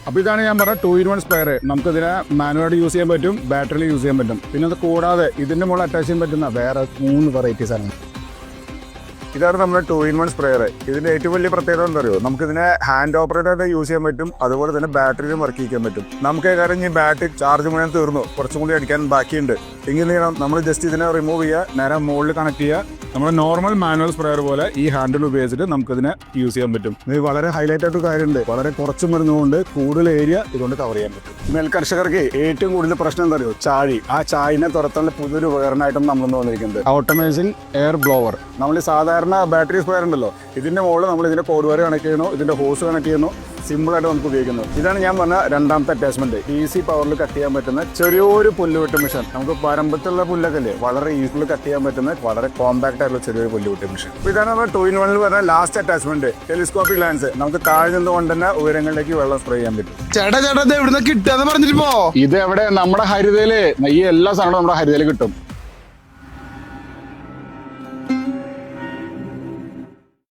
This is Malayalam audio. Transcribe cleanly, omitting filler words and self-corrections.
അപ്പോൾ ഇതാണ് ഞാൻ പറഞ്ഞ 2-in-1 സ്പെയർ. നമുക്കിതിനെ മാനുവലായിട്ട് യൂസ് ചെയ്യാൻ പറ്റും, ബാറ്ററിയിൽ യൂസ് ചെയ്യാൻ പറ്റും. പിന്നെ അത് കൂടാതെ ഇതിൻ്റെ മുകളിൽ അറ്റാച്ച് ചെയ്യാൻ പറ്റുന്ന വേറെ 3 വെറൈറ്റീസ് ആണ്. ഇതാണ് നമ്മുടെ 2-in-1 സ്പ്രെയർ. ഇതിൻ്റെ ഏറ്റവും വലിയ പ്രത്യേകത എന്താ അറിയോ, നമുക്കിതിനെ ഹാൻഡ് ഓപ്പറേറ്ററായിട്ട് യൂസ് ചെയ്യാൻ പറ്റും, അതുപോലെ തന്നെ ബാറ്ററിയിലും വർക്ക് ചെയ്യാൻ പറ്റും. നമുക്ക് കാര്യം ഈ ബാറ്ററി ചാർജ് മുഴുവൻ തീർന്നു, കുറച്ചും കൂടി അടിക്കാൻ ബാക്കിയുണ്ട് എങ്കിൽ നമ്മൾ ജസ്റ്റ് ഇതിനെ റിമൂവ് ചെയ്യുക, നേരെ മുകളിൽ കണക്ട് ചെയ്യുക. നമ്മുടെ നോർമൽ മാനുവൽ സ്പ്രെയർ പോലെ ഈ ഹാൻഡിൽ ഉപയോഗിച്ചിട്ട് നമുക്കിതിനെ യൂസ് ചെയ്യാൻ പറ്റും. ഇത് വളരെ ഹൈലൈറ്റ് ആയിട്ട് കാര്യമുണ്ട്, വളരെ കുറച്ച് മരുന്നുകൊണ്ട് കൂടുതൽ ഏരിയ ഇതുകൊണ്ട് കവർ ചെയ്യാൻ പറ്റും. നെൽകർഷകർക്ക് ഏറ്റവും കൂടുതൽ പ്രശ്നം എന്താ അറിയോ, ചാഴി. ആ ചാഴിനെ തുരത്താനുള്ള പുതിയൊരു ഉപകരണമായിട്ടും നമ്മളൊന്ന് വന്നിരിക്കുന്നത് ഓട്ടോമേഷൻ എയർ ബ്ലോവർ. നമ്മൾ സാധാരണ ബാറ്ററി സ്പ്രെയർ ഉണ്ടല്ലോ, ഇതിൻ്റെ മുകളിൽ നമ്മൾ ഇതിൻ്റെ കോഡ് വയർ കണക്ട് ചെയ്യുന്നു, ഇതിൻ്റെ ഹോസ് കണക്ട് ചെയ്യുന്നു, സിമ്പിളായിട്ട് നമുക്ക് ഉപയോഗിക്കുന്നു. ഇതാണ് ഞാൻ പറഞ്ഞ രണ്ടാമത്തെ അറ്റാച്ച്മെന്റ്. DC പവറിൽ കട്ട് ചെയ്യാൻ പറ്റുന്ന ചെറിയൊരു പുല്ലുവെട്ട് മെഷീൻ. നമുക്ക് പരമ്പത്തുള്ള പുല്ലൊക്കെ അല്ലേ, വളരെ ഈസിലി കട്ട് ചെയ്യാൻ പറ്റുന്ന വളരെ കോമ്പാക്ട് ആയിട്ടുള്ള ചെറിയൊരു പുല്ലുവെട്ട് മെഷീൻ. അപ്പോൾ ഇതാണ് നമ്മൾ 2-in-1 പറഞ്ഞ ലാസ്റ്റ് അറ്റാച്ച്മെന്റ്, ടെലിസ്കോപ്പിക് ലാൻസ്. നമുക്ക് താഴെ നിന്നുകൊണ്ട് തന്നെ ഉയരങ്ങളിലേക്ക് വെള്ളം സ്പ്രേ ചെയ്യാൻ പറ്റും. ചേട്ടാ എവിടുന്ന് കിട്ടാന്ന് പറഞ്ഞിട്ട് പോ. ഇത് എവിടെ, നമ്മുടെ ഹരിതയില് ഈ എല്ലാ സാധനവും നമ്മുടെ ഹരിതയിൽ കിട്ടും.